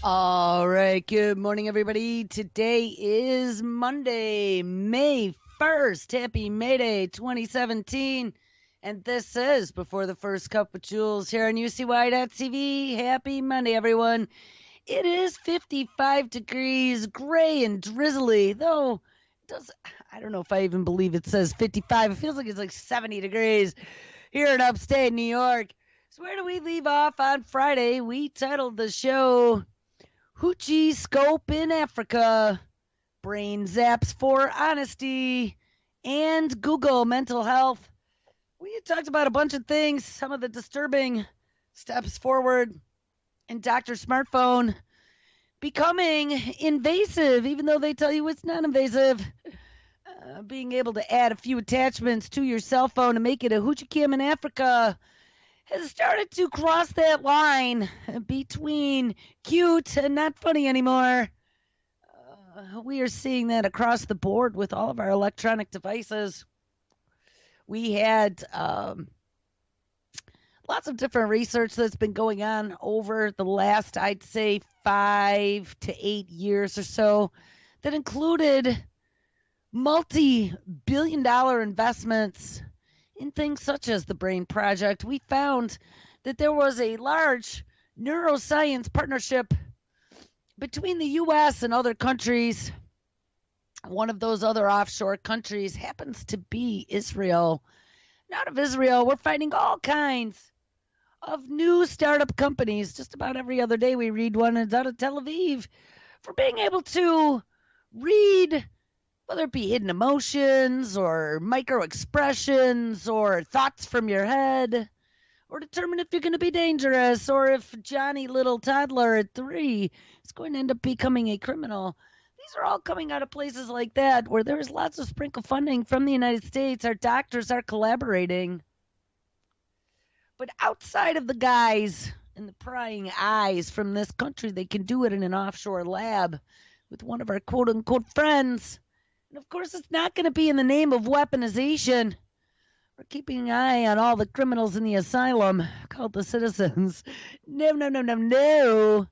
All right. Good morning, everybody. Today is Monday, May 1st. Happy May Day 2017. And this is Before the First Cup with Jules here on UCY.tv. Happy Monday, everyone. It is 55 degrees, gray and drizzly, though it does, I don't know if I even believe it says 55. It feels like it's like 70 degrees here in upstate New York. So where do we leave off on Friday? We titled the show Hoochi-Scope in Africa, Brain-Zaps for Honesty, and Google Mental Health. We talked about a bunch of things, some of the disturbing steps forward in Dr. Smartphone becoming invasive, even though they tell you it's not invasive. Being able to add a few attachments to your cell phone and make it a hoochie cam in Africa has started to cross that line between cute and not funny anymore. We are seeing that across the board with all of our electronic devices. We had lots of different research that's been going on over the last, I'd say, 5 to 8 years or so that included multi-billion-dollar investments in things such as the Brain Project. We found that there was a large neuroscience partnership between the U.S. and other countries. One of those other offshore countries happens to be Israel. And out of Israel, we're finding all kinds of new startup companies. Just about every other day we read one, and it's out of Tel Aviv, for being able to read, whether it be hidden emotions or micro expressions or thoughts from your head, or determine if you're going to be dangerous, or if Johnny little toddler at 3 is going to end up becoming a criminal. These are all coming out of places like that where there's lots of sprinkle funding from the United States. Our doctors are collaborating. But outside of the guys and the prying eyes from this country, they can do it in an offshore lab with one of our quote unquote friends. And of course, it's not going to be in the name of weaponization. We're keeping an eye on all the criminals in the asylum called the citizens. No, no, no, no, no.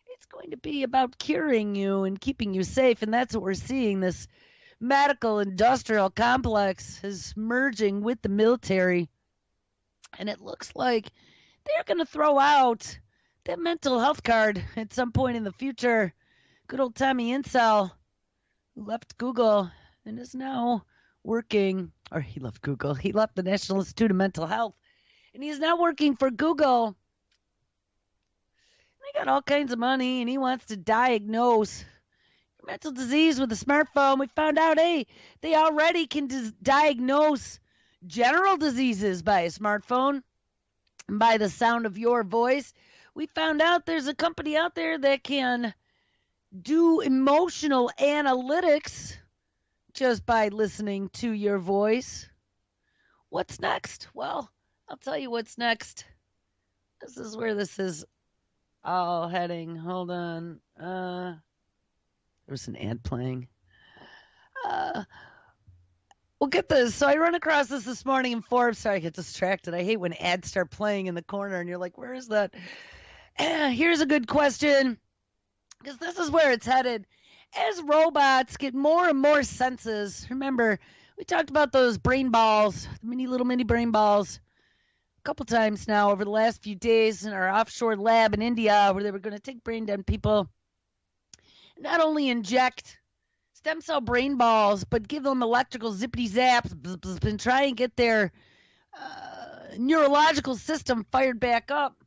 It's going to be about curing you and keeping you safe. And that's what we're seeing. This medical industrial complex is merging with the military. And it looks like they're going to throw out that mental health card at some point in the future. Good old Tommy Incel, who left Google and is now working, or he left Google, he left the National Institute of Mental Health, and he's now working for Google. They got all kinds of money, and he wants to diagnose your mental disease with a smartphone. We found out, hey, they already can diagnose general diseases by a smartphone, and by the sound of your voice. We found out there's a company out there that can do emotional analytics just by listening to your voice. What's next? Well, I'll tell you what's next. This is where this is all heading. Hold on. There was an ad playing. Well, get this. So I run across this morning in Forbes. Sorry, I get distracted. I hate when ads start playing in the corner and you're like, where is that? Here's a good question, because this is where it's headed. As robots get more and more senses, remember, we talked about those brain balls, little mini brain balls, a couple times now over the last few days in our offshore lab in India, where they were going to take brain dead people, and not only inject stem cell brain balls, but give them electrical zippity zaps and try and get their neurological system fired back up.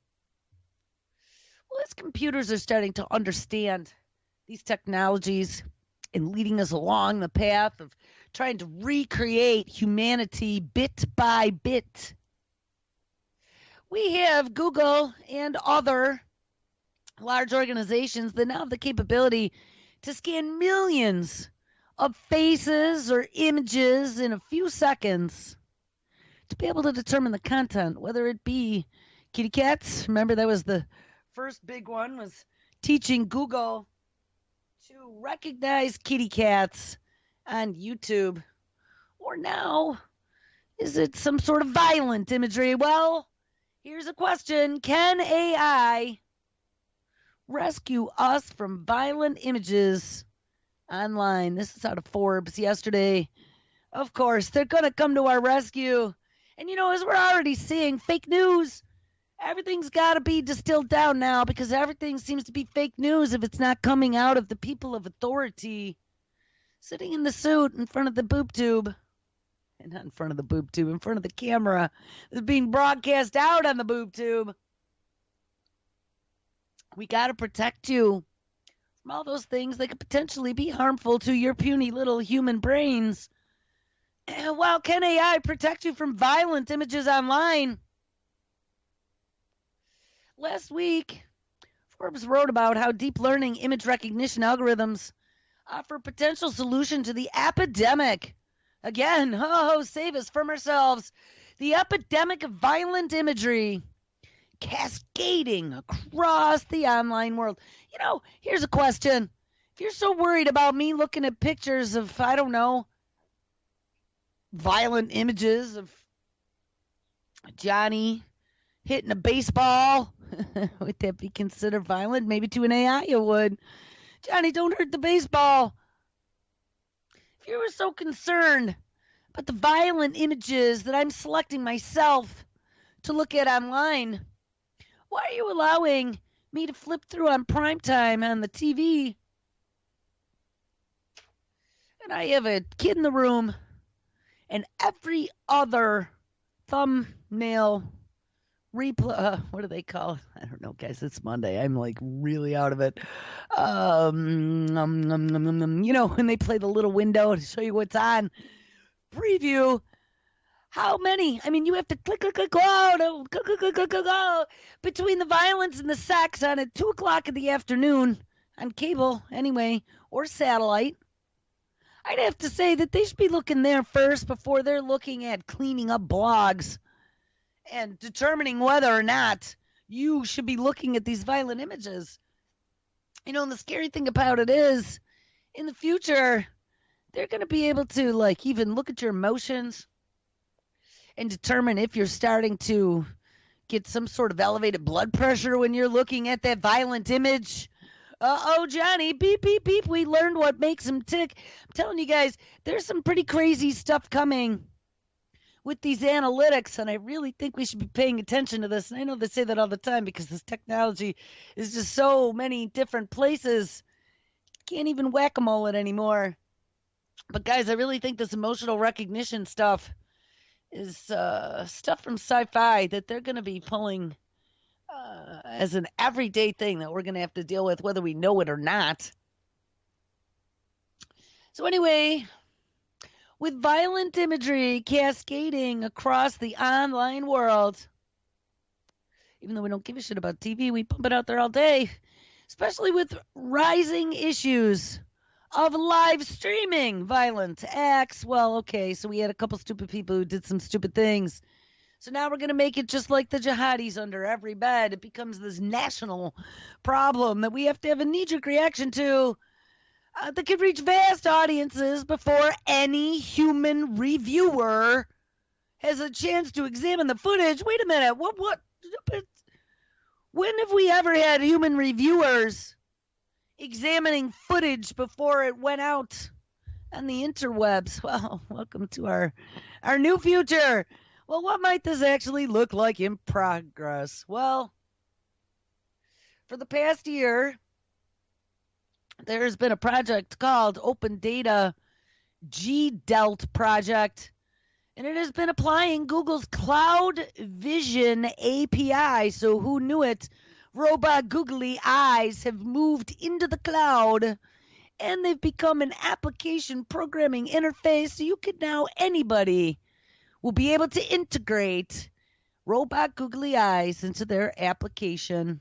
Well, as computers are starting to understand these technologies and leading us along the path of trying to recreate humanity bit by bit, we have Google and other large organizations that now have the capability to scan millions of faces or images in a few seconds to be able to determine the content, whether it be kitty cats. Remember, that was the first big one, was teaching Google to recognize kitty cats on YouTube. Or now, is it some sort of violent imagery? Well, here's a question. Can AI rescue us from violent images online. This is out of Forbes yesterday. Of course, they're going to come to our rescue. And as we're already seeing, fake news, everything's got to be distilled down now because everything seems to be fake news if it's not coming out of the people of authority sitting in the suit in front of the boob tube. And not in front of the boob tube, in front of the camera that's being broadcast out on the boob tube. We got to protect you from all those things that could potentially be harmful to your puny little human brains. Well, can AI protect you from violent images online? Last week, Forbes wrote about how deep learning image recognition algorithms offer a potential solution to the epidemic. Again, save us from ourselves. The epidemic of violent imagery cascading across the online world. Here's a question. If you're so worried about me looking at pictures of, I don't know, violent images of Johnny hitting a baseball, would that be considered violent? Maybe to an AI it would. Johnny, don't hurt the baseball. If you were so concerned about the violent images that I'm selecting myself to look at online, why are you allowing me to flip through on primetime on the TV? And I have a kid in the room, and every other thumbnail replay, what do they call it? I don't know, guys. It's Monday. I'm like really out of it. When they play the little window to show you what's on preview. How many? I mean, you have to click, between the violence and the sex on at 2 o'clock in the afternoon on cable anyway, or satellite. I'd have to say that they should be looking there first before they're looking at cleaning up blogs and determining whether or not you should be looking at these violent images. And the scary thing about it is, in the future, they're going to be able to even look at your emotions and determine if you're starting to get some sort of elevated blood pressure when you're looking at that violent image. Johnny, beep, beep, beep. We learned what makes him tick. I'm telling you guys, there's some pretty crazy stuff coming with these analytics, and I really think we should be paying attention to this. And I know they say that all the time because this technology is just so many different places. Can't even whack-a-mole it anymore. But guys, I really think this emotional recognition stuff is stuff from sci-fi that they're going to be pulling as an everyday thing that we're going to have to deal with whether we know it or not. So anyway, with violent imagery cascading across the online world, even though we don't give a shit about TV, we pump it out there all day, especially with rising issues of live streaming violent acts. Well, okay, so we had a couple stupid people who did some stupid things. So now we're going to make it just like the jihadis under every bed. It becomes this national problem that we have to have a knee-jerk reaction to that could reach vast audiences before any human reviewer has a chance to examine the footage. Wait a minute. What? When have we ever had human reviewers examining footage before it went out on the interwebs? Well, welcome to our new future. Well, what might this actually look like in progress? Well, for the past year, there's been a project called Open Data GDELT project, and it has been applying Google's Cloud Vision API. So who knew it? Robot googly eyes have moved into the cloud, and they've become an application programming interface. So you can now, anybody will be able to integrate robot googly eyes into their application.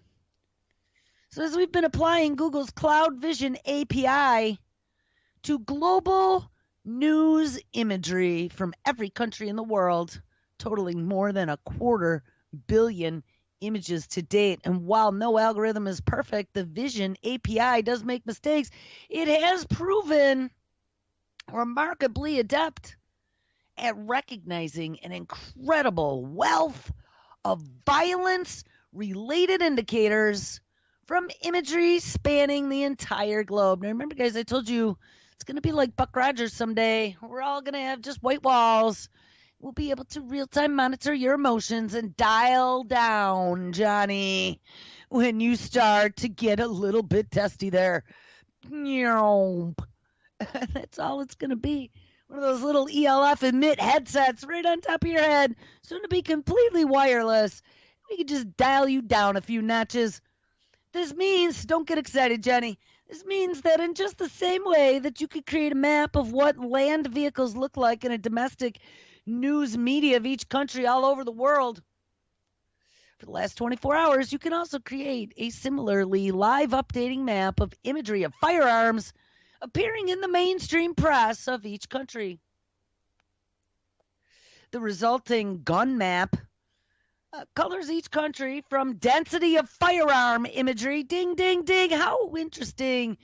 So as we've been applying Google's Cloud Vision API to global news imagery from every country in the world, totaling more than 250 million images to date. And while no algorithm is perfect, the Vision API does make mistakes. It has proven remarkably adept at recognizing an incredible wealth of violence-related indicators from imagery spanning the entire globe. Now, remember, guys, I told you it's going to be like Buck Rogers someday. We're all going to have just white walls. We'll be able to real time monitor your emotions and dial down, Johnny, when you start to get a little bit testy there. That's all it's going to be. One of those little ELF emit headsets right on top of your head, soon to be completely wireless. We can just dial you down a few notches. This means, don't get excited, Jenny. This means that in just the same way that you could create a map of what land vehicles look like in a domestic news media of each country all over the world, for the last 24 hours, you can also create a similarly live updating map of imagery of firearms appearing in the mainstream press of each country. The resulting gun map colors each country from density of firearm imagery. Ding, ding, ding. How interesting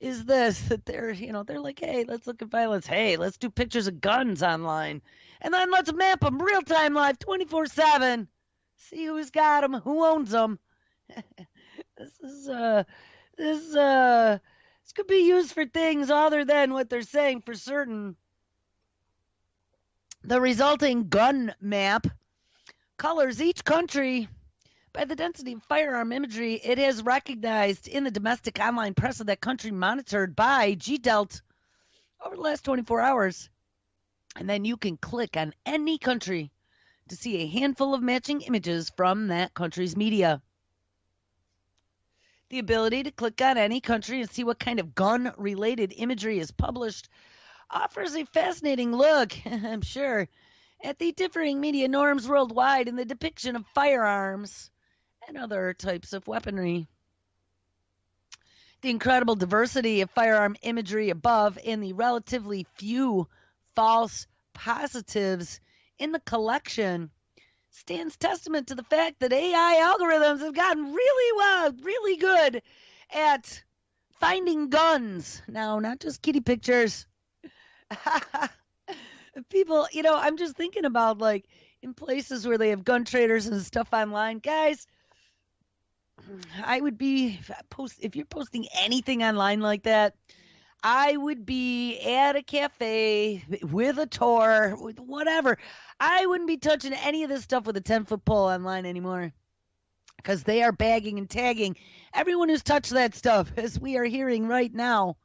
is this that they're like, hey, let's look at violence. Hey, let's do pictures of guns online. And then let's map them real time live 24/7. See who's got them, who owns them. This could be used for things other than what they're saying for certain. The resulting gun map colors each country by the density of firearm imagery it has recognized in the domestic online press of that country, monitored by GDELT over the last 24 hours. And then you can click on any country to see a handful of matching images from that country's media. The ability to click on any country and see what kind of gun-related imagery is published offers a fascinating look, I'm sure, at the differing media norms worldwide in the depiction of firearms and other types of weaponry. The incredible diversity of firearm imagery above and the relatively few false positives in the collection stands testament to the fact that AI algorithms have gotten really good at finding guns. Now, not just kitty pictures. People, I'm just thinking about, like, in places where they have gun traders and stuff online. Guys, I would be, if you're posting anything online like that, I would be at a cafe with a tour, with whatever. I wouldn't be touching any of this stuff with a 10-foot pole online anymore, because they are bagging and tagging everyone who's touched that stuff, as we are hearing right now.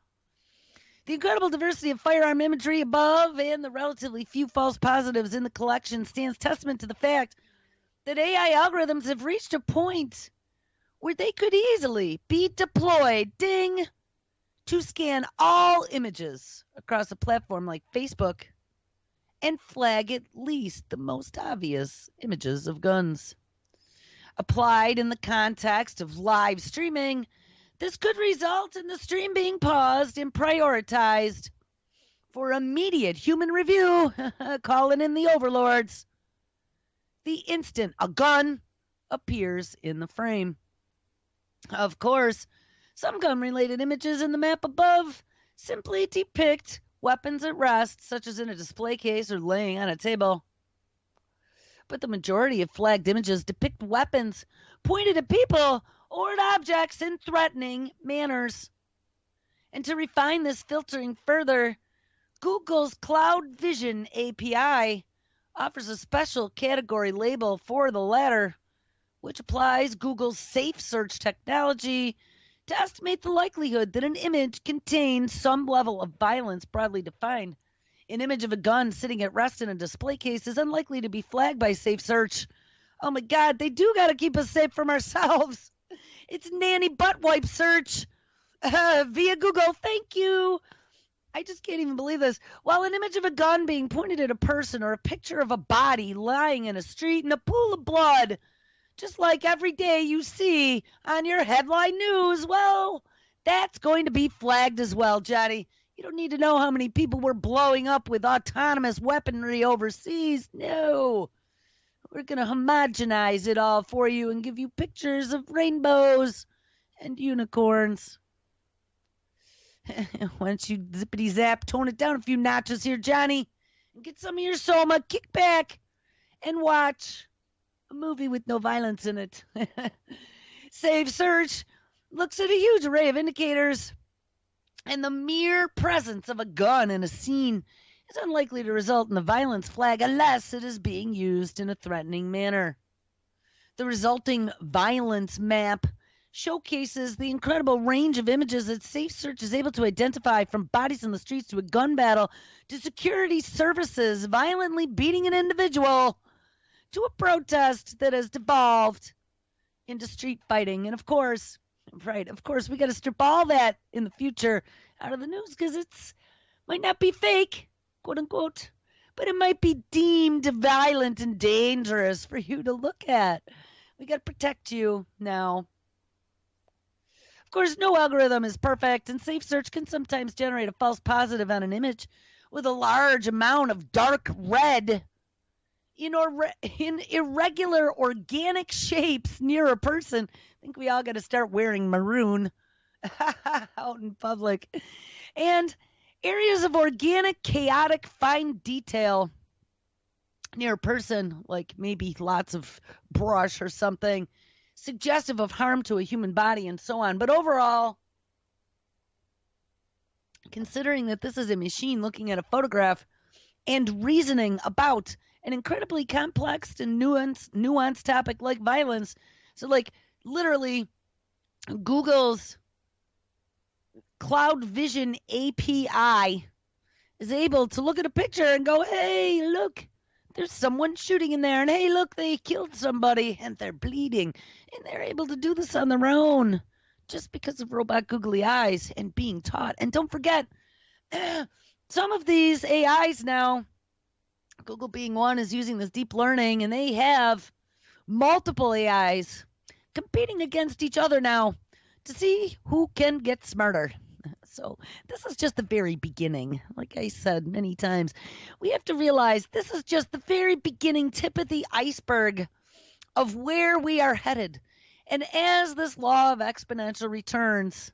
The incredible diversity of firearm imagery above and the relatively few false positives in the collection stands testament to the fact that AI algorithms have reached a point where they could easily be deployed, ding, to scan all images across a platform like Facebook and flag at least the most obvious images of guns. Applied in the context of live streaming, this could result in the stream being paused and prioritized for immediate human review, calling in the overlords, the instant a gun appears in the frame. Of course, some gun-related images in the map above simply depict weapons at rest, such as in a display case or laying on a table. But the majority of flagged images depict weapons pointed at people or at objects in threatening manners. And to refine this filtering further, Google's Cloud Vision API offers a special category label for the latter, which applies Google's safe search technology to estimate the likelihood that an image contains some level of violence broadly defined. An image of a gun sitting at rest in a display case is unlikely to be flagged by safe search. Oh my God, they do got to keep us safe from ourselves. It's nanny butt wipe search via Google. Thank you. I just can't even believe this. While an image of a gun being pointed at a person or a picture of a body lying in a street in a pool of blood, just like every day you see on your headline news, well, that's going to be flagged as well, Johnny. You don't need to know how many people we're blowing up with autonomous weaponry overseas. No. We're going to homogenize it all for you and give you pictures of rainbows and unicorns. Why don't you zippity zap, tone it down a few notches here, Johnny, and get some of your soma, kick back, and watch a movie with no violence in it. Safe search looks at a huge array of indicators, and the mere presence of a gun in a scene is unlikely to result in a violence flag unless it is being used in a threatening manner. The resulting violence map showcases the incredible range of images that Safe Search is able to identify, from bodies in the streets to a gun battle to security services violently beating an individual to a protest that has devolved into street fighting. And of course, we got to strip all that in the future out of the news because it's might not be fake, quote unquote, but it might be deemed violent and dangerous for you to look at. We got to protect you now. Of course, no algorithm is perfect, and Safe Search can sometimes generate a false positive on an image with a large amount of dark red in irregular organic shapes near a person. I think we all got to start wearing maroon out in public. And areas of organic, chaotic, fine detail near a person, like maybe lots of brush or something, suggestive of harm to a human body and so on. But overall, considering that this is a machine looking at a photograph and reasoning about an incredibly complex and nuanced topic like violence, so like literally Google's Cloud Vision API is able to look at a picture and go, hey, look, there's someone shooting in there, and hey, look, they killed somebody and they're bleeding, and they're able to do this on their own just because of robot googly eyes and being taught. And don't forget, some of these AIs now, Google being one, is using this deep learning, and they have multiple AIs competing against each other now to see who can get smarter. So this is just the very beginning. Like I said many times, we have to realize this is just the very beginning, tip of the iceberg of where we are headed. And as this law of exponential returns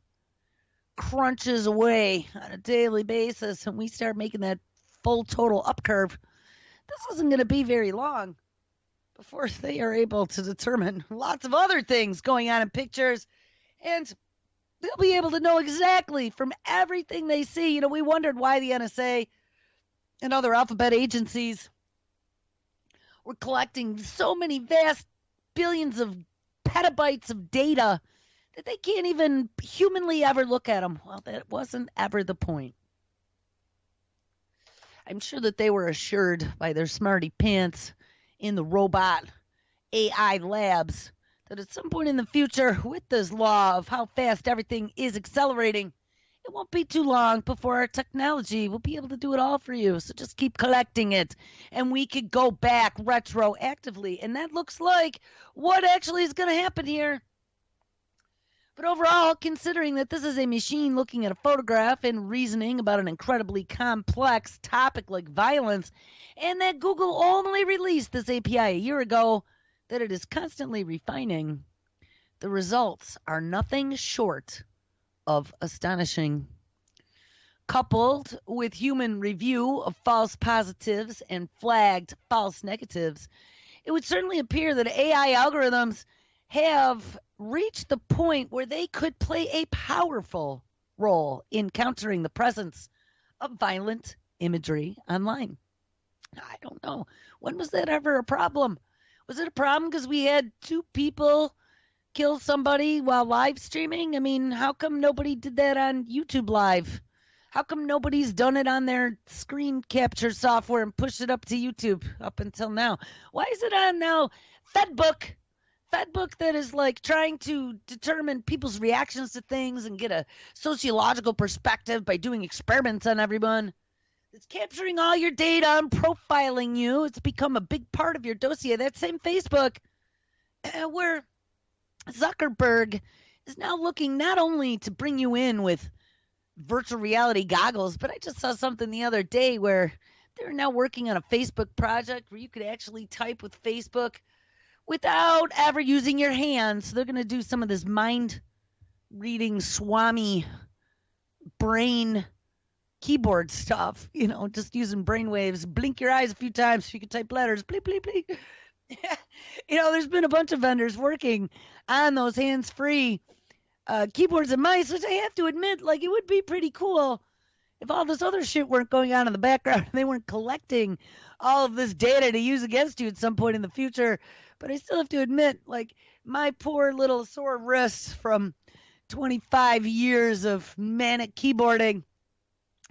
crunches away on a daily basis and we start making that full total up curve, this isn't going to be very long before they are able to determine lots of other things going on in pictures, and they'll be able to know exactly from everything they see. You know, we wondered why the NSA and other alphabet agencies were collecting so many vast billions of petabytes of data that they can't even humanly ever look at them. Well, that wasn't ever the point. I'm sure that they were assured by their smarty pants in the robot AI labs that at some point in the future, with this law of how fast everything is accelerating, it won't be too long before our technology will be able to do it all for you. So just keep collecting it, and we could go back retroactively. And that looks like what actually is going to happen here. But overall, considering that this is a machine looking at a photograph and reasoning about an incredibly complex topic like violence, and that Google only released this API a year ago, that it is constantly refining, the results are nothing short of astonishing. Coupled with human review of false positives and flagged false negatives, it would certainly appear that AI algorithms have reached the point where they could play a powerful role in countering the presence of violent imagery online. I don't know. When was that ever a problem? Was it a problem because we had two people kill somebody while live streaming? I mean, how come nobody did that on YouTube Live? How come nobody's done it on their screen capture software and pushed it up to YouTube up until now? Why is it on now Fedbook? Fedbook that is like trying to determine people's reactions to things and get a sociological perspective by doing experiments on everyone. It's capturing all your data and profiling you. It's become a big part of your dossier. That same Facebook where Zuckerberg is now looking not only to bring you in with virtual reality goggles, but I just saw something the other day where they're now working on a Facebook project where you could actually type with Facebook without ever using your hands. So they're going to do some of this mind reading Swami brain keyboard stuff, you know, just using brain waves. Blink your eyes a few times so you can type letters. Bleep, bleep, bleep. You know, there's been a bunch of vendors working on those hands-free keyboards and mice, which I have to admit, like, it would be pretty cool if all this other shit weren't going on in the background and they weren't collecting all of this data to use against you at some point in the future. But I still have to admit, like, my poor little sore wrists from 25 years of manic keyboarding,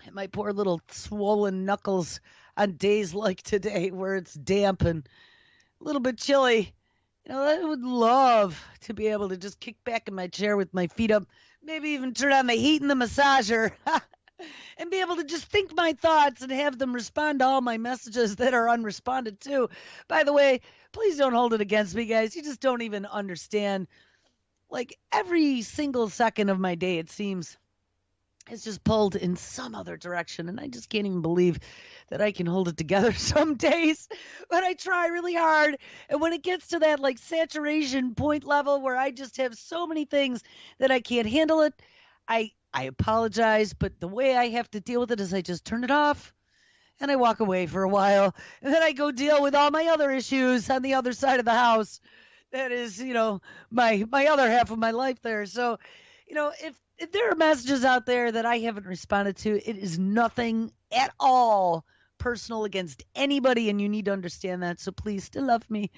and my poor little swollen knuckles on days like today where it's damp and a little bit chilly. I would love to be able to just kick back in my chair with my feet up, maybe even turn on the heat in the massager, and be able to just think my thoughts and have them respond to all my messages that are unresponded to. By the way, please don't hold it against me, guys. You just don't even understand. Like, every single second of my day, it seems, is just pulled in some other direction, and I just can't even believe that I can hold it together some days, but I try really hard. And when it gets to that, like, saturation point level where I just have so many things that I can't handle it, I apologize, but the way I have to deal with it is I just turn it off and I walk away for a while, and then I go deal with all my other issues on the other side of the house. That is, my other half of my life there. So, if there are messages out there that I haven't responded to, it is nothing at all personal against anybody, and you need to understand that. So please still love me.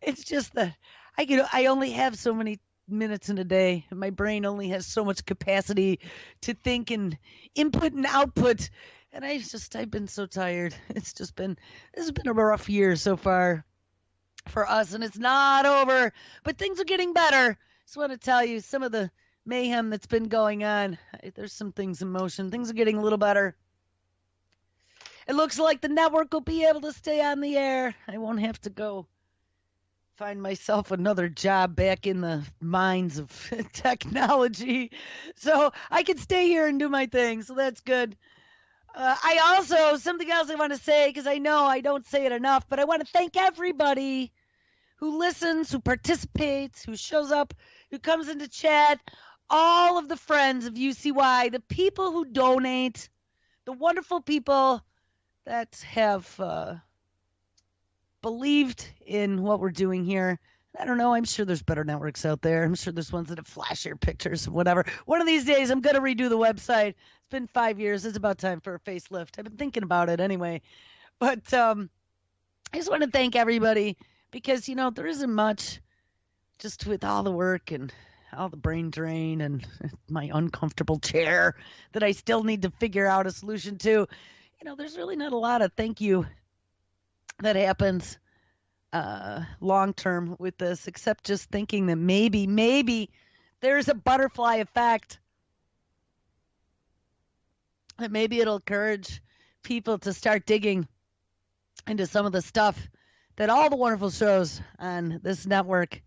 It's just that I only have so many minutes in a day. My brain only has so much capacity to think and input and output. And I've been so tired. This has been a rough year so far for us, and it's not over, but things are getting better. Just want to tell you some of the mayhem that's been going on. There's some things in motion. Things are getting a little better. It looks like the network will be able to stay on the air. I won't have to go find myself another job back in the mines of technology. So I can stay here and do my thing. So that's good. Something else I want to say, because I know I don't say it enough, but I want to thank everybody who listens, who participates, who shows up, who comes into chat, all of the friends of UCY, the people who donate, the wonderful people that have believed in what we're doing here. I don't know. I'm sure there's better networks out there. I'm sure there's ones that have flashier pictures, whatever. One of these days, I'm going to redo the website. It's been 5 years. It's about time for a facelift. I've been thinking about it anyway. But I just want to thank everybody because, there isn't much, just with all the work and all the brain drain and my uncomfortable chair that I still need to figure out a solution to. There's really not a lot of thank you that happens long term with this, except just thinking that maybe there's a butterfly effect, that maybe it'll encourage people to start digging into some of the stuff that all the wonderful shows on this network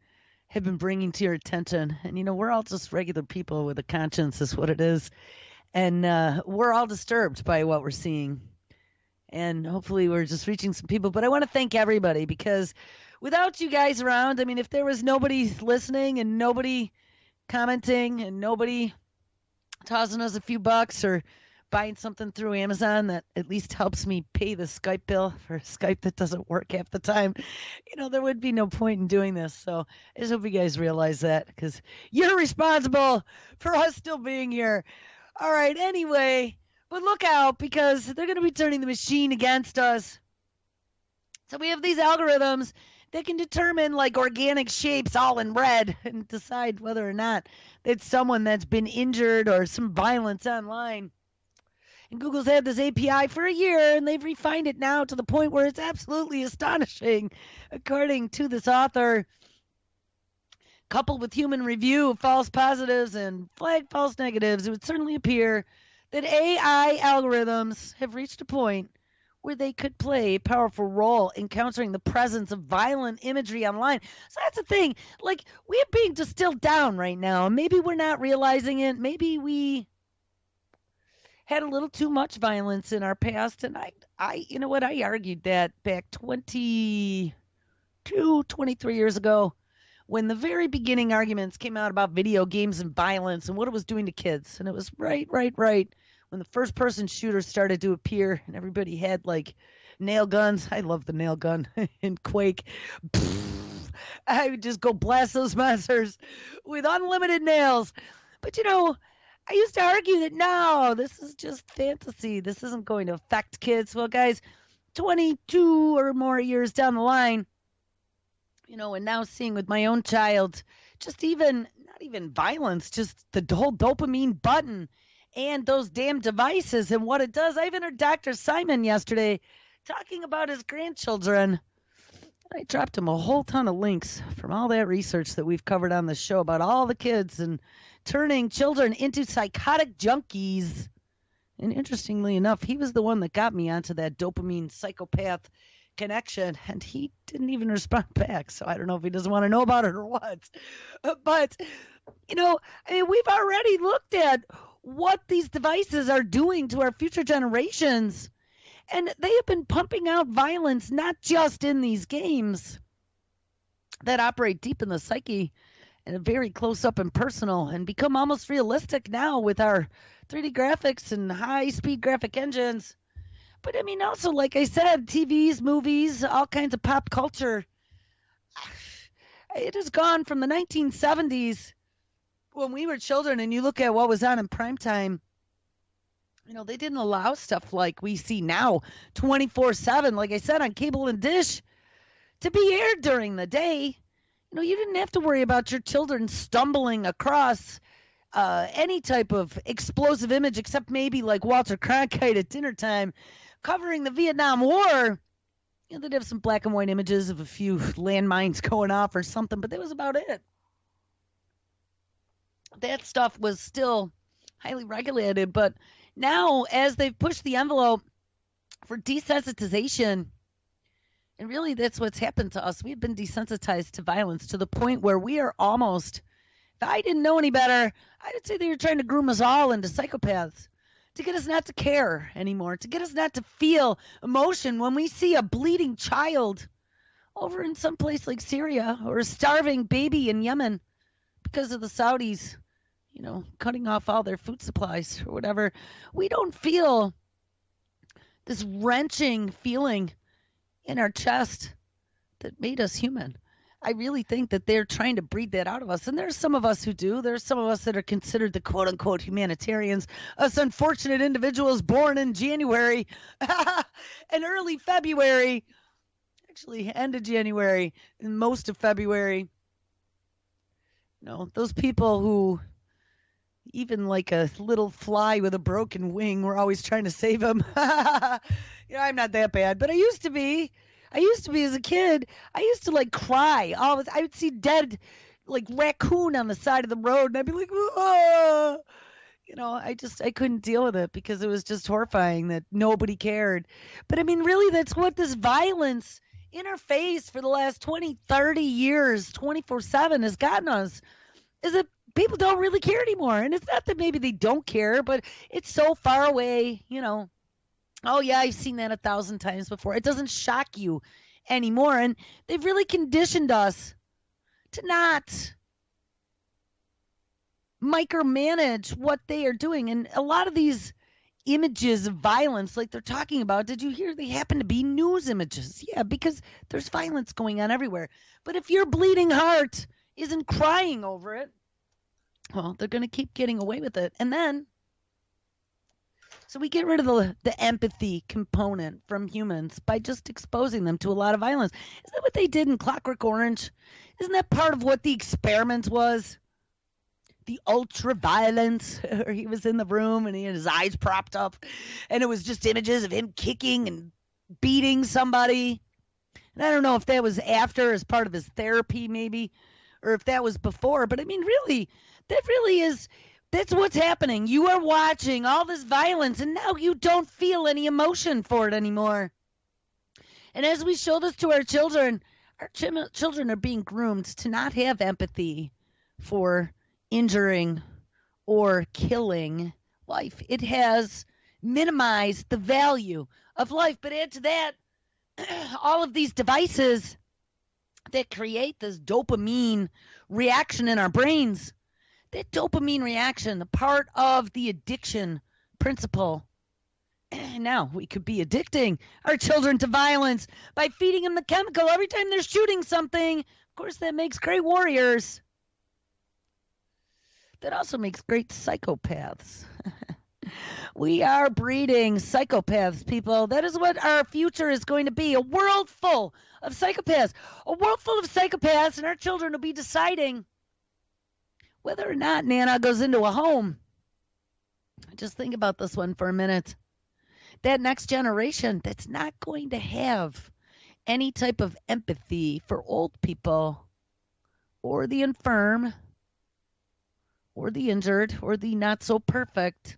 have been bringing to your attention. And we're all just regular people with a conscience, is what it is, and we're all disturbed by what we're seeing. And hopefully we're just reaching some people. But I want to thank everybody, because without you guys around, if there was nobody listening and nobody commenting and nobody tossing us a few bucks or buying something through Amazon that at least helps me pay the Skype bill for Skype that doesn't work half the time, there would be no point in doing this. So I just hope you guys realize that, because you're responsible for us still being here. All right, anyway. But look out, because they're going to be turning the machine against us. So we have these algorithms that can determine, like, organic shapes all in red and decide whether or not it's someone that's been injured or some violence online. And Google's had this API for a year, and they've refined it now to the point where it's absolutely astonishing. According to this author, coupled with human review of false positives and flagged false negatives, it would certainly appear that AI algorithms have reached a point where they could play a powerful role in countering the presence of violent imagery online. So that's the thing. Like, we're being distilled down right now. Maybe we're not realizing it. Maybe we had a little too much violence in our past. And I argued that back 23 years ago, when the very beginning arguments came out about video games and violence and what it was doing to kids. And it was right when the first-person shooters started to appear and everybody had, like, nail guns. I love the nail gun in Quake. I would just go blast those monsters with unlimited nails. But I used to argue that no, this is just fantasy. This isn't going to affect kids. Well, guys, 22 or more years down the line, and now seeing with my own child, just not even violence, just the whole dopamine button and those damn devices and what it does. I even heard Dr. Simon yesterday talking about his grandchildren. I dropped him a whole ton of links from all that research that we've covered on the show about all the kids and turning children into psychotic junkies. And interestingly enough, he was the one that got me onto that dopamine psychopath connection, and he didn't even respond back. So I don't know if he doesn't want to know about it or what. But, we've already looked at what these devices are doing to our future generations. And they have been pumping out violence, not just in these games that operate deep in the psyche and very close up and personal and become almost realistic now with our 3D graphics and high-speed graphic engines. But, also, like I said, TVs, movies, all kinds of pop culture. It has gone from the 1970s when we were children, and you look at what was on in primetime. They didn't allow stuff like we see now 24/7, like I said, on cable and dish to be aired during the day. You didn't have to worry about your children stumbling across any type of explosive image except maybe like Walter Cronkite at dinner time covering the Vietnam War. They'd have some black and white images of a few landmines going off or something, but that was about it. That stuff was still highly regulated, but now, as they've pushed the envelope for desensitization, and really that's what's happened to us, we've been desensitized to violence to the point where we are almost, if I didn't know any better, I would say they were trying to groom us all into psychopaths, to get us not to care anymore, to get us not to feel emotion when we see a bleeding child over in some place like Syria or a starving baby in Yemen because of the Saudis cutting off all their food supplies or whatever. We don't feel this wrenching feeling in our chest that made us human. I really think that they're trying to breed that out of us. And there's some of us who do. There's some of us that are considered the quote-unquote humanitarians, us unfortunate individuals born in January and early February, actually end of January and most of February. Those people who, even like a little fly with a broken wing, we're always trying to save them. I'm not that bad, but I used to be as a kid. I used to cry. I would see dead raccoon on the side of the road and I'd be like, oh. I couldn't deal with it because it was just horrifying that nobody cared. But really that's what this violence in our face for the last 20, 30 years, 24/7 has gotten us, is that people don't really care anymore. And it's not that maybe they don't care, but it's so far away, Oh, yeah, I've seen that 1,000 times before. It doesn't shock you anymore. And they've really conditioned us to not micromanage what they are doing. And a lot of these images of violence, like they're talking about, did you hear they happen to be news images? Yeah, because there's violence going on everywhere. But if your bleeding heart isn't crying over it, well, they're going to keep getting away with it. And then, so we get rid of the empathy component from humans by just exposing them to a lot of violence. Isn't that what they did in Clockwork Orange? Isn't that part of what the experiment was? The ultra violence, where he was in the room and he had his eyes propped up and it was just images of him kicking and beating somebody. And I don't know if that was after as part of his therapy maybe, or if that was before, but really, that's what's happening. You are watching all this violence and now you don't feel any emotion for it anymore. And as we show this to our children are being groomed to not have empathy for injuring or killing life. It has minimized the value of life. But add to that, all of these devices that create this dopamine reaction in our brains, that dopamine reaction, the part of the addiction principle. Now we could be addicting our children to violence by feeding them the chemical every time they're shooting something. Of course, that makes great warriors. That also makes great psychopaths. We are breeding psychopaths, people. That is what our future is going to be, a world full of psychopaths. A world full of psychopaths, and our children will be deciding whether or not Nana goes into a home. Just think about this one for a minute. That next generation that's not going to have any type of empathy for old people or the infirm or the injured or the not so perfect,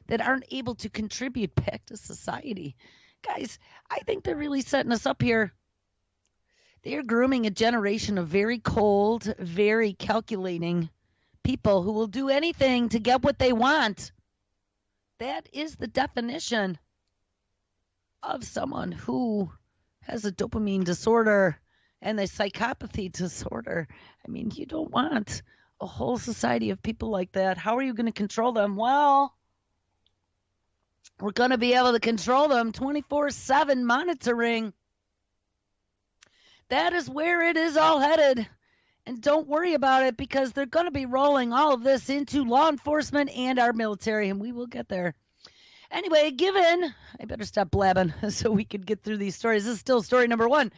that aren't able to contribute back to society. Guys, I think they're really setting us up here. They're grooming a generation of very cold, very calculating people who will do anything to get what they want. That is the definition of someone who has a dopamine disorder and a psychopathy disorder. I mean, you don't want a whole society of people like that. How are you going to control them? Well, we're going to be able to control them 24/7 monitoring. That is where it is all headed. And don't worry about it, because they're going to be rolling all of this into law enforcement and our military, and we will get there. Anyway, I better stop blabbing so we could get through these stories. This is still story number 1.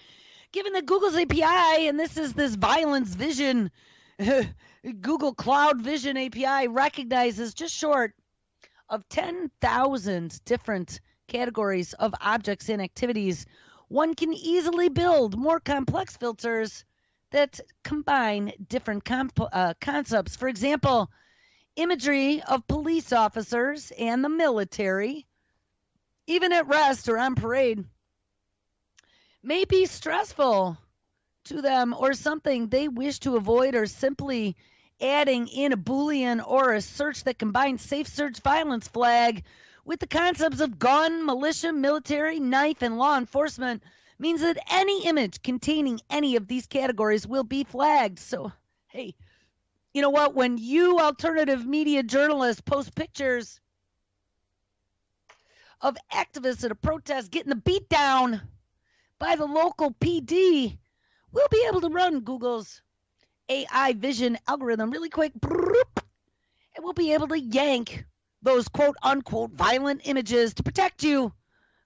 Given that Google's API, and this is this Violence Vision, Google Cloud Vision API recognizes just short of 10,000 different categories of objects and activities, one can easily build more complex filters that combine different concepts. For example, imagery of police officers and the military, even at rest or on parade, may be stressful to them or something they wish to avoid, or simply adding in a Boolean or a search that combines safe search violence flag with the concepts of gun, militia, military, knife, and law enforcement means that any image containing any of these categories will be flagged. So, hey, you know what? When you alternative media journalists post pictures of activists at a protest getting the beat down by the local PD, we'll be able to run Google's AI vision algorithm really quick, and we'll be able to yank those quote unquote violent images to protect you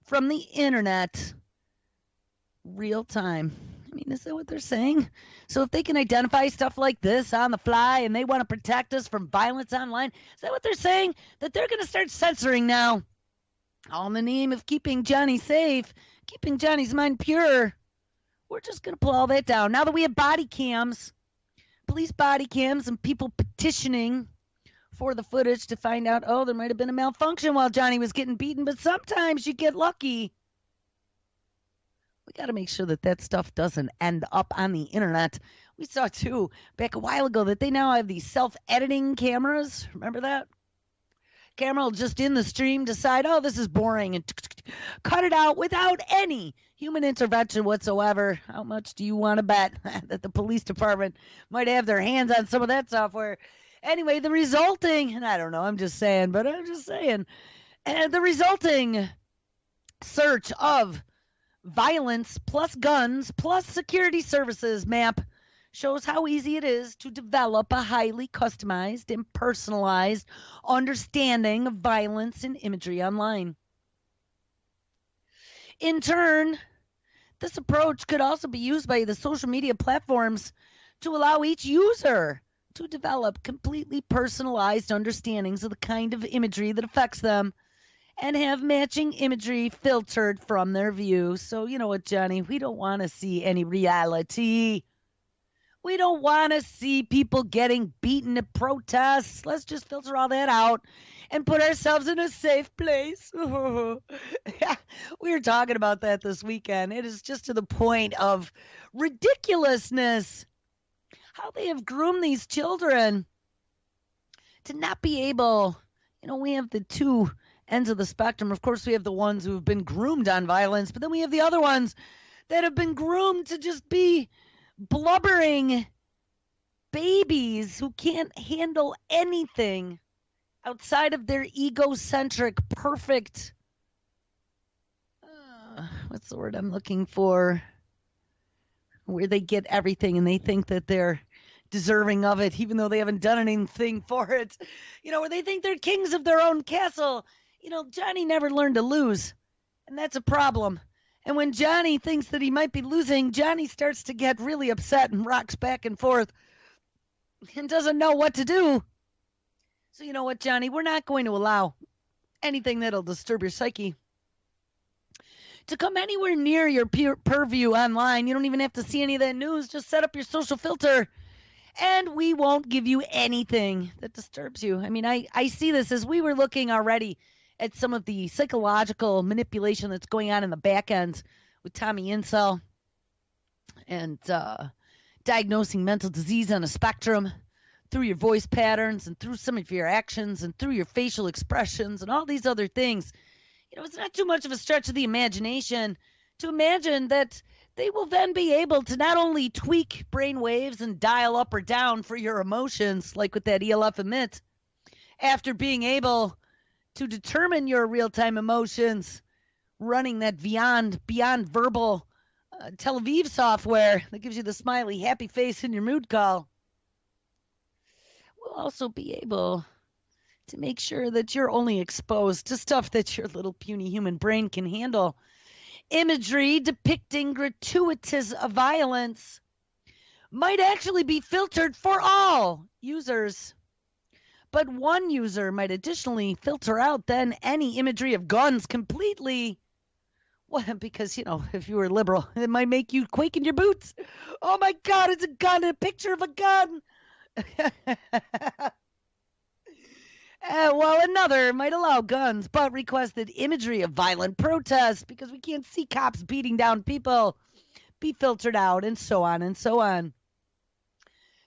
from the internet real time. I mean, is that what they're saying? So if they can identify stuff like this on the fly and they want to protect us from violence online, is that what they're saying? That they're going to start censoring now, all in the name of keeping Johnny safe, keeping Johnny's mind pure. We're just going to pull all that down. Now that we have body cams, police body cams, and people petitioning for the footage to find out, oh, there might have been a malfunction while Johnny was getting beaten, but sometimes you get lucky. We got to make sure that that stuff doesn't end up on the internet. We saw, too, back a while ago that they now have these self-editing cameras. Remember that? Camera will just in the stream decide, oh, this is boring, and cut it out without any human intervention whatsoever. How much do you want to bet that the police department might have their hands on some of that software? Anyway, the resulting, and I don't know, I'm just saying, and the resulting search of violence plus guns plus security services map shows how easy it is to develop a highly customized and personalized understanding of violence and imagery online. In turn, this approach could also be used by the social media platforms to allow each user to develop completely personalized understandings of the kind of imagery that affects them and have matching imagery filtered from their view. So, you know what, Johnny? We don't want to see any reality. We don't want to see people getting beaten at protests. Let's just filter all that out and put ourselves in a safe place. Yeah, we were talking about that this weekend. It is just to the point of ridiculousness how they have groomed these children to not be able, we have the two ends of the spectrum. Of course, we have the ones who have been groomed on violence, but then we have the other ones that have been groomed to just be blubbering babies who can't handle anything outside of their egocentric, perfect, what's the word I'm looking for? where they get everything and they think that they're deserving of it, even though they haven't done anything for it. Where they think they're kings of their own castle. Johnny never learned to lose, and that's a problem. And when Johnny thinks that he might be losing, Johnny starts to get really upset and rocks back and forth and doesn't know what to do. So you know what, Johnny? We're not going to allow anything that'll disturb your psyche to come anywhere near your purview online. You don't even have to see any of that news. Just set up your social filter, and we won't give you anything that disturbs you. I mean, I see this as we were looking already at some of the psychological manipulation that's going on in the back end with Tommy Insel and diagnosing mental disease on a spectrum through your voice patterns and through some of your actions and through your facial expressions and all these other things. It's not too much of a stretch of the imagination to imagine that they will then be able to not only tweak brain waves and dial up or down for your emotions, like with that ELF emit, after being able to determine your real-time emotions, running that beyond verbal Tel Aviv software that gives you the smiley, happy face in your mood call. We'll also be able to make sure that you're only exposed to stuff that your little puny human brain can handle. Imagery depicting gratuitous violence might actually be filtered for all users. But one user might additionally filter out then any imagery of guns completely. Well, because, if you were liberal, it might make you quake in your boots. Oh my God, it's a gun, a picture of a gun. While another might allow guns, but requested imagery of violent protests because we can't see cops beating down people be filtered out, and so on and so on.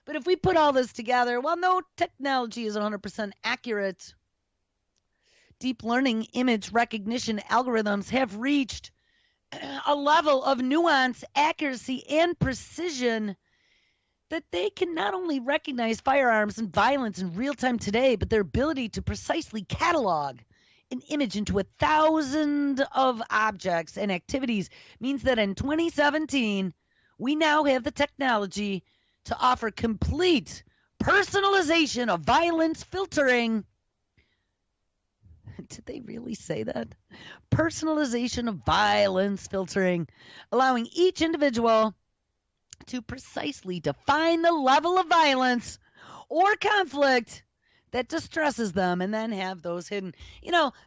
But if we put all this together, while no technology is 100% accurate, deep learning image recognition algorithms have reached a level of nuance, accuracy, and precision that they can not only recognize firearms and violence in real time today, but their ability to precisely catalog an image into 1,000 of objects and activities means that in 2017, we now have the technology to offer complete personalization of violence filtering. Did they really say that? Personalization of violence filtering, allowing each individual to precisely define the level of violence or conflict that distresses them and then have those hidden.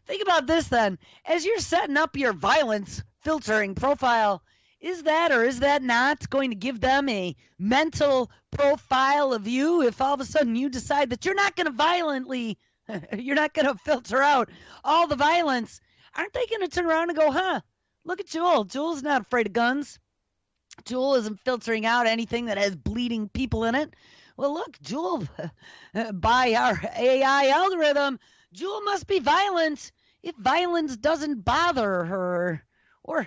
Think about this then. As you're setting up your violence filtering profile, is that or is that not going to give them a mental profile of you if all of a sudden you decide that you're not going to filter out all the violence? Aren't they going to turn around and go, look at Jewel. Jewel's not afraid of guns. Jewel isn't filtering out anything that has bleeding people in it. Well, look, Jewel, by our AI algorithm, Jewel must be violent if violence doesn't bother her. Or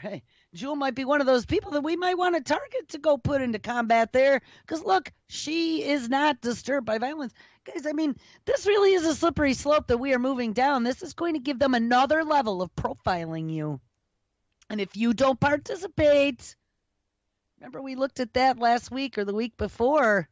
Jewel might be one of those people that we might want to target to go put into combat there. Because, look, she is not disturbed by violence. Guys, I mean, this really is a slippery slope that we are moving down. This is going to give them another level of profiling you. And if you don't participate, remember we looked at that last week or the week before,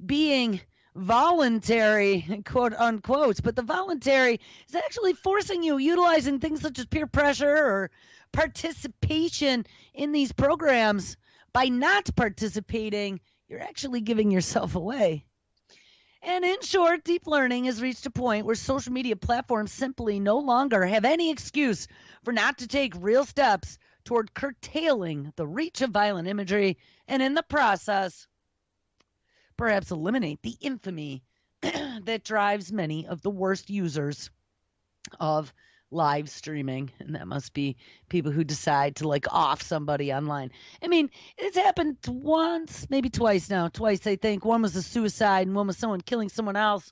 being voluntary, quote unquote, but the voluntary is actually forcing you, utilizing things such as peer pressure or participation in these programs. By not participating, you're actually giving yourself away. And in short, deep learning has reached a point where social media platforms simply no longer have any excuse for not to take real steps toward curtailing the reach of violent imagery and in the process perhaps eliminate the infamy that drives many of the worst users of live streaming. And that must be people who decide to off somebody online. I mean, it's happened once, maybe twice now. Twice, I think. One was a suicide and one was someone killing someone else.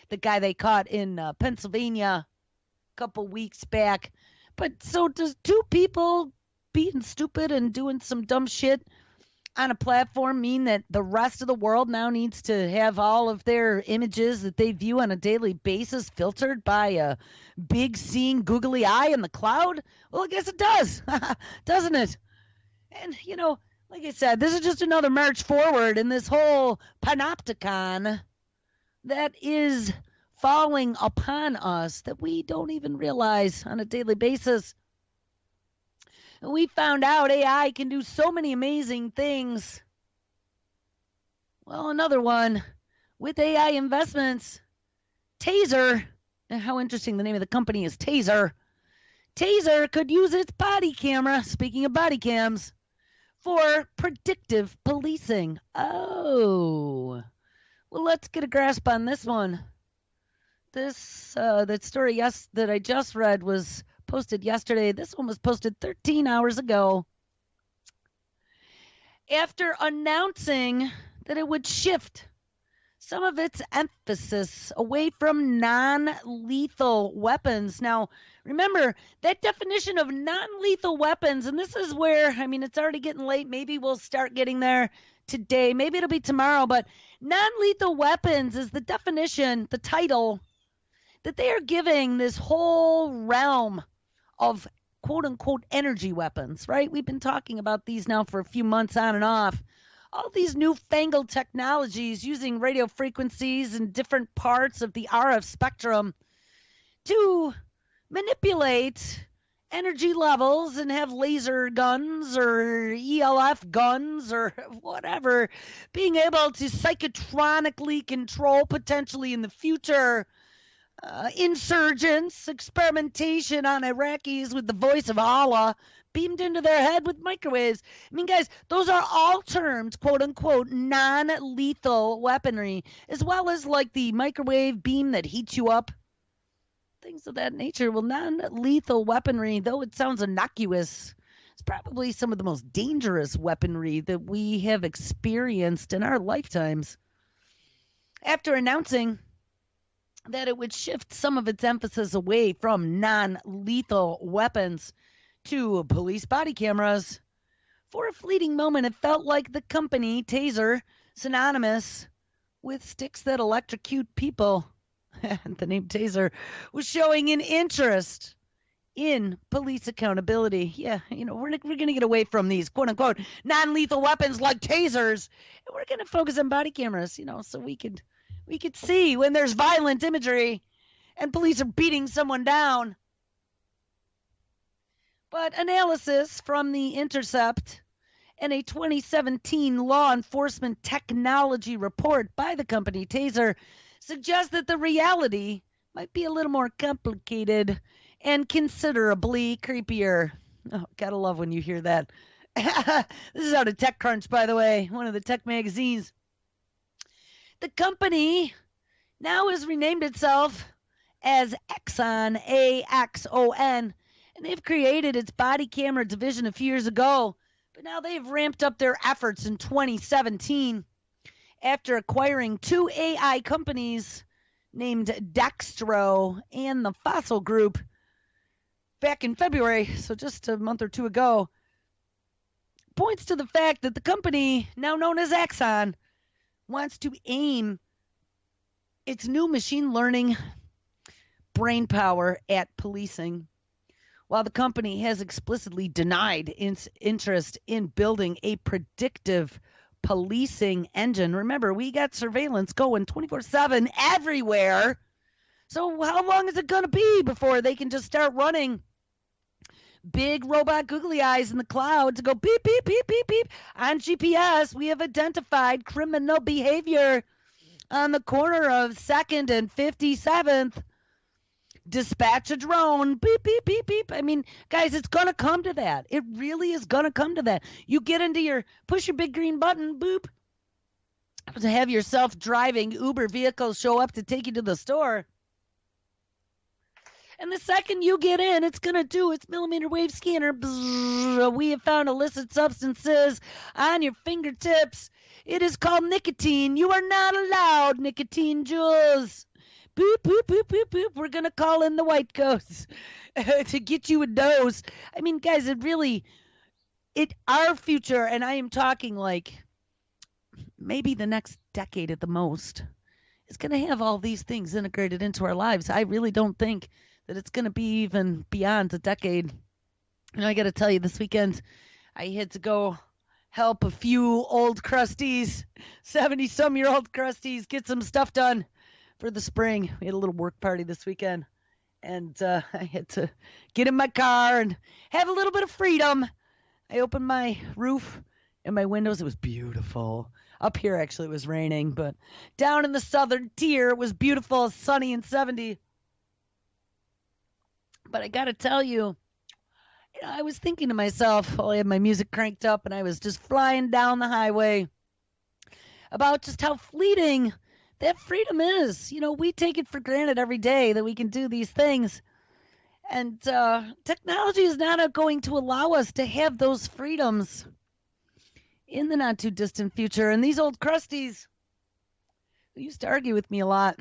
The guy they caught in Pennsylvania a couple weeks back. But so does two people being stupid and doing some dumb shit on a platform mean that the rest of the world now needs to have all of their images that they view on a daily basis filtered by a big seeing googly eye in the cloud? Well, I guess it does, doesn't it? And, Like I said, this is just another march forward in this whole panopticon that is falling upon us that we don't even realize on a daily basis. We found out AI can do so many amazing things. Well, another one with AI investments, Taser. How interesting the name of the company is, Taser. Taser could use its body camera, speaking of body cams, for predictive policing. Oh. Well, let's get a grasp on this one. That story that I just read was posted yesterday. This one was posted 13 hours ago. After announcing that it would shift some of its emphasis away from non-lethal weapons. Now, remember, that definition of non-lethal weapons, and this is where, it's already getting late. Maybe we'll start getting there today. Maybe it'll be tomorrow. But non-lethal weapons is the definition, the title, that they are giving this whole realm of quote-unquote energy weapons, right? We've been talking about these now for a few months on and off. All these newfangled technologies using radio frequencies and different parts of the RF spectrum to manipulate energy levels and have laser guns or ELF guns or whatever, being able to psychotronically control potentially in the future insurgents, experimentation on Iraqis with the voice of Allah beamed into their head with microwaves. Guys, those are all terms, quote unquote, non-lethal weaponry, as well as like the microwave beam that heats you up. Things of that nature. Well, non-lethal weaponry, though it sounds innocuous, it's probably some of the most dangerous weaponry that we have experienced in our lifetimes. After announcing that it would shift some of its emphasis away from non-lethal weapons to police body cameras, for a fleeting moment it felt like the company Taser, synonymous with sticks that electrocute people, the name Taser, was showing an interest in police accountability. Yeah, we're going to get away from these quote-unquote non-lethal weapons like tasers, and we're going to focus on body cameras, so we could see when there's violent imagery and police are beating someone down. But analysis from The Intercept and a 2017 law enforcement technology report by the company Taser suggests that the reality might be a little more complicated and considerably creepier. Oh, gotta love when you hear that. This is out of TechCrunch, by the way, one of the tech magazines. The company now has renamed itself as Axon, A-X-O-N, and they've created its body camera division a few years ago, but now they've ramped up their efforts in 2017 after acquiring two AI companies named Dextro and the Fossil Group back in February, so just a month or two ago. Points to the fact that the company, now known as Axon, wants to aim its new machine learning brain power at policing, while the company has explicitly denied its interest in building a predictive policing engine. Remember, we got surveillance going 24/7 everywhere. So how long is it going to be before they can just start running big robot googly eyes in the cloud to go beep, beep, beep, beep, beep? On GPS, we have identified criminal behavior on the corner of 2nd and 57th. Dispatch a drone, beep, beep, beep, beep. Guys, it's going to come to that. It really is going to come to that. You get into push your big green button, boop, to have your self-driving Uber vehicle show up to take you to the store. And the second you get in, it's going to do its millimeter wave scanner. Bzzz, we have found illicit substances on your fingertips. It is called nicotine. You are not allowed nicotine jewels. Boop, boop, boop, boop, boop. We're going to call in the white coats to get you a dose. Guys, our future, and I am talking like maybe the next decade at the most, is going to have all these things integrated into our lives. I really don't think that it's going to be even beyond a decade. I got to tell you, this weekend I had to go help a few old crusties, 70-some-year-old crusties, get some stuff done for the spring. We had a little work party this weekend, and I had to get in my car and have a little bit of freedom. I opened my roof and my windows. It was beautiful. Up here, actually, it was raining, but down in the southern tier, it was beautiful, sunny, and 70. But I got to tell you, I was thinking to myself while I had my music cranked up and I was just flying down the highway about just how fleeting that freedom is. We take it for granted every day that we can do these things. And technology is not going to allow us to have those freedoms in the not too distant future. And these old crusties who used to argue with me a lot,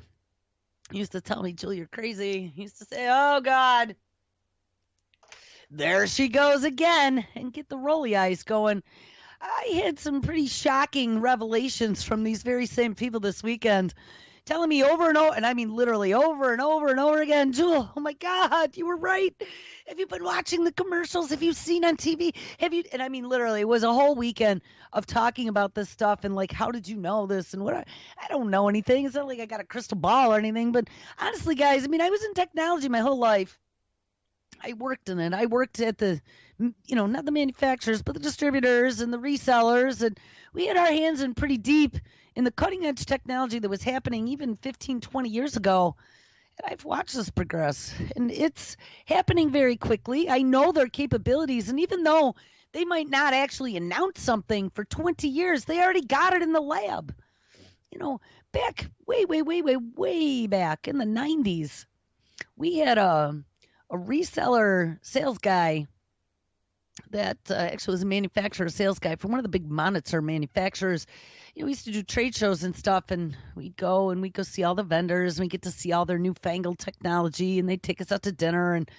used to tell me, Jill, you're crazy. Used to say, oh, God, there she goes again, and get the rolly eyes going. I had some pretty shocking revelations from these very same people this weekend, telling me over and over, and I mean literally over and over and over again, Jewel, oh my God, you were right. Have you been watching the commercials? Have you seen on TV? Have you? And I mean literally, it was a whole weekend of talking about this stuff and like, how did you know this? And what? I don't know anything. It's not like I got a crystal ball or anything. But honestly, guys, I mean, I was in technology my whole life. I worked in it. I worked at the, not the manufacturers, but the distributors and the resellers. And we had our hands in pretty deep in the cutting edge technology that was happening even 15, 20 years ago. And I've watched this progress. And it's happening very quickly. I know their capabilities. And even though they might not actually announce something for 20 years, they already got it in the lab. Back way back in the 90s, we had a reseller sales guy that actually was a manufacturer sales guy for one of the big monitor manufacturers. We used to do trade shows and stuff, and we'd go see all the vendors, and we get to see all their newfangled technology, and they'd take us out to dinner and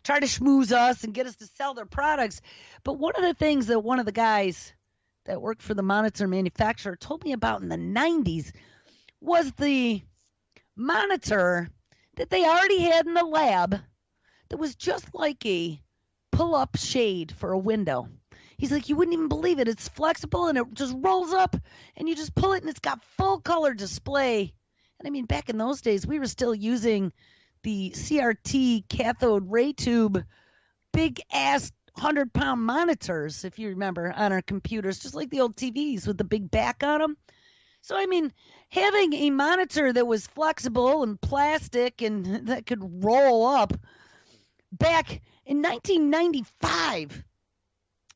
try to schmooze us and get us to sell their products. But one of the things that one of the guys that worked for the monitor manufacturer told me about in the 90s was the monitor that they already had in the lab that was just like a pull-up shade for a window. He's like, you wouldn't even believe it. It's flexible, and it just rolls up, and you just pull it, and it's got full-color display. And, I mean, back in those days, we were still using the CRT cathode ray tube, big-ass 100-pound monitors, if you remember, on our computers, just like the old TVs with the big back on them. So, I mean, having a monitor that was flexible and plastic and that could roll up back in 1995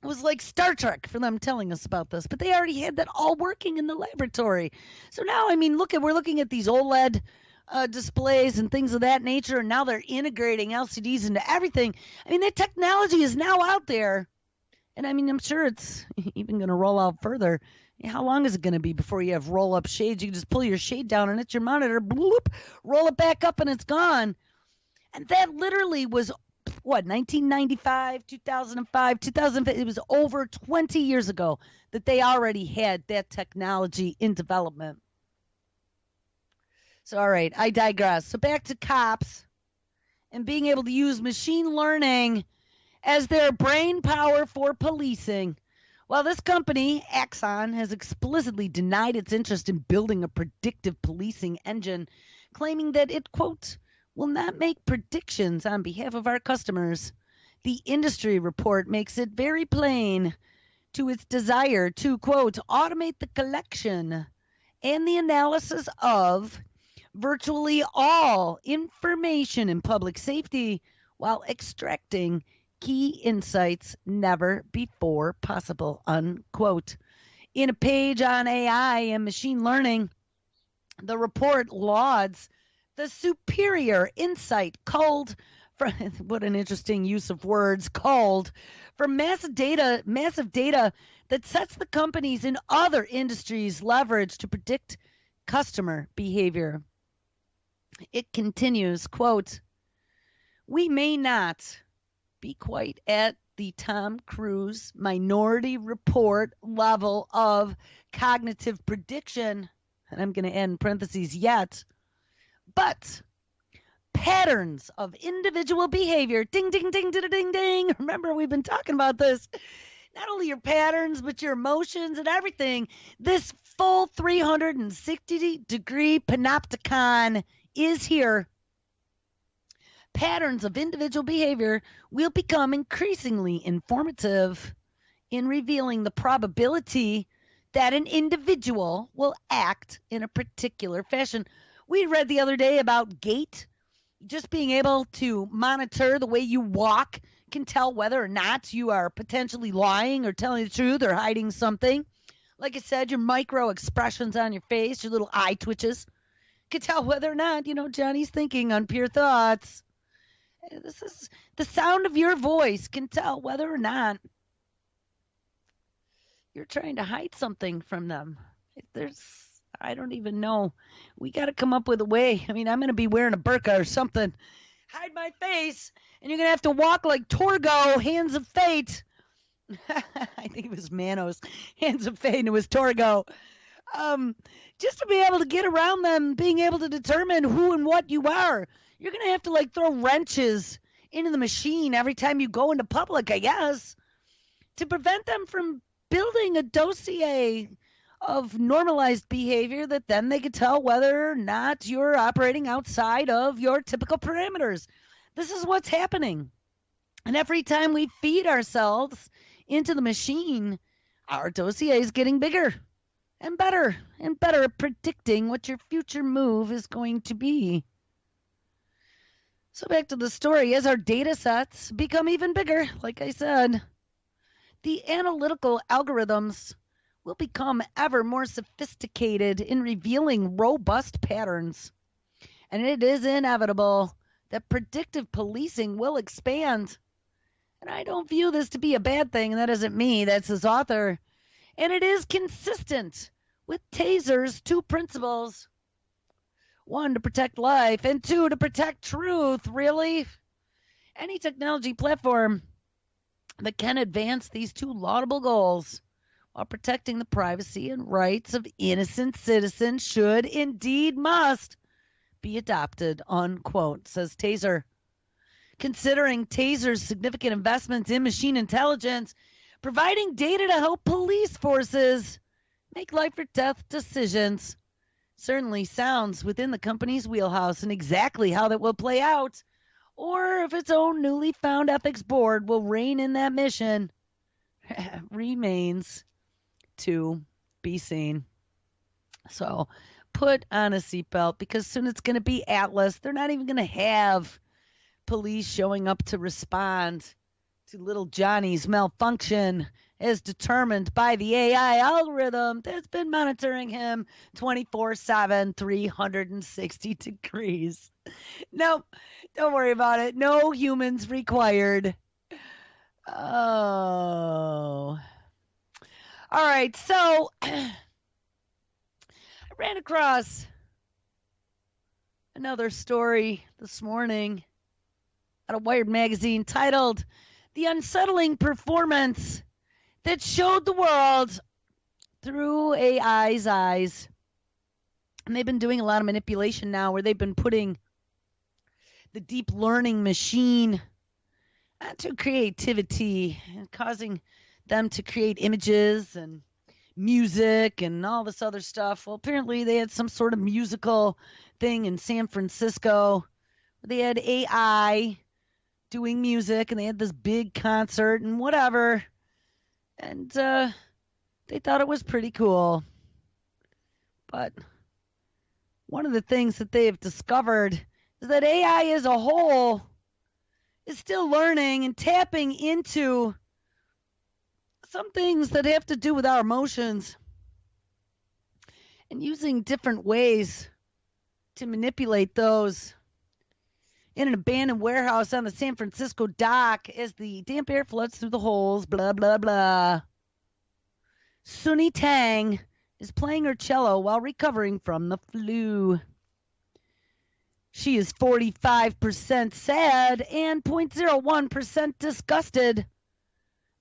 was like Star Trek for them telling us about this, but they already had that all working in the laboratory. So now, I mean, we're looking at these OLED displays and things of that nature, and now they're integrating LCDs into everything. I mean, that technology is now out there, and I mean, I'm sure it's even going to roll out further. How long is it going to be before you have roll-up shades? You can just pull your shade down, and it's your monitor, bloop, roll it back up, and it's gone. And that literally was 1995, 2005, 2005. It was over 20 years ago that they already had that technology in development. So, all right, I digress. So back to cops and being able to use machine learning as their brain power for policing. Well, this company, Axon, has explicitly denied its interest in building a predictive policing engine, claiming that it, quote, will not make predictions on behalf of our customers. The industry report makes it very plain to its desire to, quote, automate the collection and the analysis of virtually all information in public safety while extracting key insights never before possible, unquote. In a page on AI and machine learning, the report lauds the superior insight culled from, what an interesting use of words, culled from massive data that sets the companies in other industries leverage to predict customer behavior. It continues, quote, we may not be quite at the Tom Cruise Minority Report level of cognitive prediction, and I'm going to add in parentheses yet, but patterns of individual behavior, ding, ding, ding, ding, ding, ding. Remember, we've been talking about this. Not only your patterns, but your emotions and everything. This full 360-degree panopticon is here. Patterns of individual behavior will become increasingly informative in revealing the probability that an individual will act in a particular fashion. We read the other day about gait. Just being able to monitor the way you walk can tell whether or not you are potentially lying or telling the truth or hiding something. Like I said, your micro expressions on your face, your little eye twitches, can tell whether or not, Johnny's thinking on pure thoughts. This is the sound of your voice can tell whether or not you're trying to hide something from them. I don't even know. We got to come up with a way. I mean, I'm going to be wearing a burqa or something. Hide my face, and you're going to have to walk like Torgo, Hands of Fate. I think it was Manos, Hands of Fate, and it was Torgo. Just to be able to get around them, being able to determine who and what you are. You're going to have to like throw wrenches into the machine every time you go into public, I guess, to prevent them from building a dossier of normalized behavior that then they could tell whether or not you're operating outside of your typical parameters. This is what's happening. And every time we feed ourselves into the machine, our dossier is getting bigger and better at predicting what your future move is going to be. So back to the story, as our data sets become even bigger, like I said, the analytical algorithms will become ever more sophisticated in revealing robust patterns. And it is inevitable that predictive policing will expand. And I don't view this to be a bad thing, and that isn't me, that's his author. And it is consistent with Taser's two principles. One, to protect life, and two, to protect truth. Really? Any technology platform that can advance these two laudable goals while protecting the privacy and rights of innocent citizens should, indeed must, be adopted, unquote, says Taser. Considering Taser's significant investments in machine intelligence, providing data to help police forces make life or death decisions certainly sounds within the company's wheelhouse, and exactly how that will play out, or if its own newly found ethics board will rein in that mission, remains to be seen. So put on a seatbelt, because soon it's going to be Atlas. They're not even going to have police showing up to respond to little Johnny's malfunction as determined by the AI algorithm that's been monitoring him 24/7, 360 degrees. Nope, don't worry about it. No humans required. Oh. All right, so I ran across another story this morning out of Wired magazine titled "The Unsettling Performance That Showed the World Through AI's Eyes." And they've been doing a lot of manipulation now, where they've been putting the deep learning machine to creativity and causing them to create images and music and all this other stuff. Well, apparently they had some sort of musical thing in San Francisco. They had AI doing music, and they had this big concert and whatever. And they thought it was pretty cool. But one of the things that they have discovered is that AI as a whole is still learning and tapping into some things that have to do with our emotions and using different ways to manipulate those. In an abandoned warehouse on the San Francisco dock, as the damp air floods through the holes, blah, blah, blah, Suni Tang is playing her cello while recovering from the flu. She is 45% sad and 0.01% disgusted.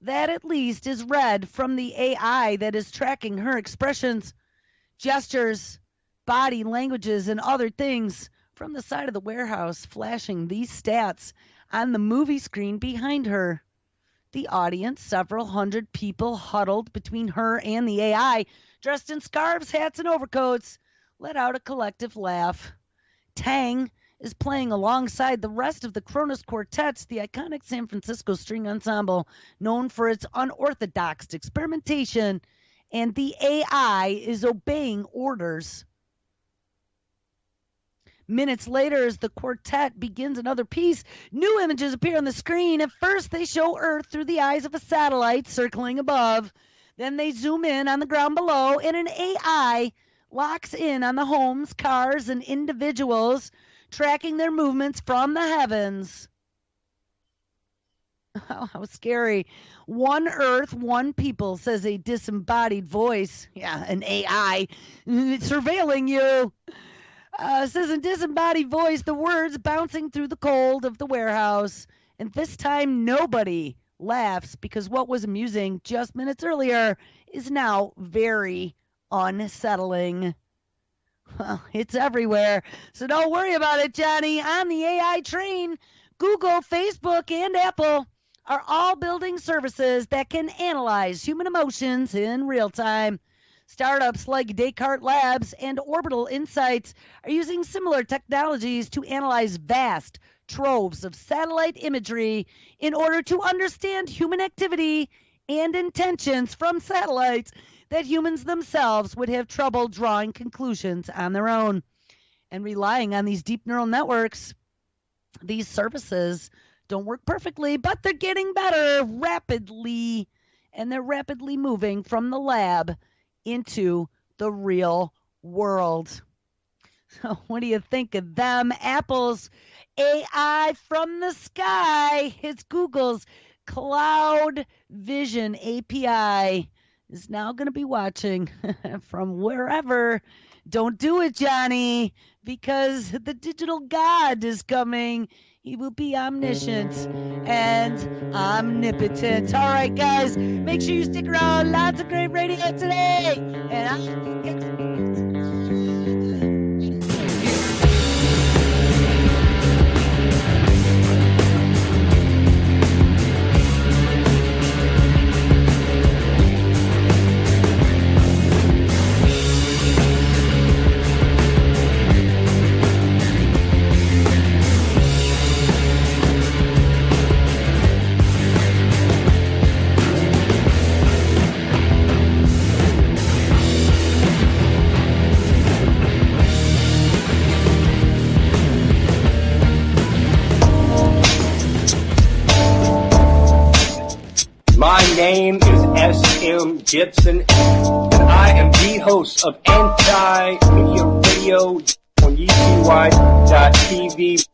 That at least is read from the AI that is tracking her expressions, gestures, body languages, and other things from the side of the warehouse, flashing these stats on the movie screen behind her. The audience, several hundred people huddled between her and the AI, dressed in scarves, hats, and overcoats, let out a collective laugh. Tang is playing alongside the rest of the Kronos Quartets, the iconic San Francisco string ensemble known for its unorthodox experimentation, and the AI is obeying orders. Minutes later, as the quartet begins another piece, new images appear on the screen. At first, they show Earth through the eyes of a satellite circling above. Then they zoom in on the ground below, and an AI locks in on the homes, cars, and individuals, tracking their movements from the heavens. Oh, how scary. One Earth, one people, says a disembodied voice. Yeah, an AI surveilling you. Says in disembodied voice, the words bouncing through the cold of the warehouse. And this time, nobody laughs because what was amusing just minutes earlier is now very unsettling. Well, it's everywhere, so don't worry about it, Johnny. On the AI train, Google, Facebook, and Apple are all building services that can analyze human emotions in real time. Startups like Descartes Labs and Orbital Insights are using similar technologies to analyze vast troves of satellite imagery in order to understand human activity and intentions from satellites that humans themselves would have trouble drawing conclusions on their own. And relying on these deep neural networks, these services don't work perfectly, but they're getting better rapidly, and they're rapidly moving from the lab into the real world. So what do you think of them? Apple's AI from the sky. It's Google's Cloud Vision API is now going to be watching from wherever. Don't do it, Johnny, because the digital god is coming. He will be omniscient and omnipotent. All right, guys, make sure you stick around. Lots of great radio today. And I'll My name is S.M. Gibson, and I am the host of Anti-Media Radio on UTY.tv.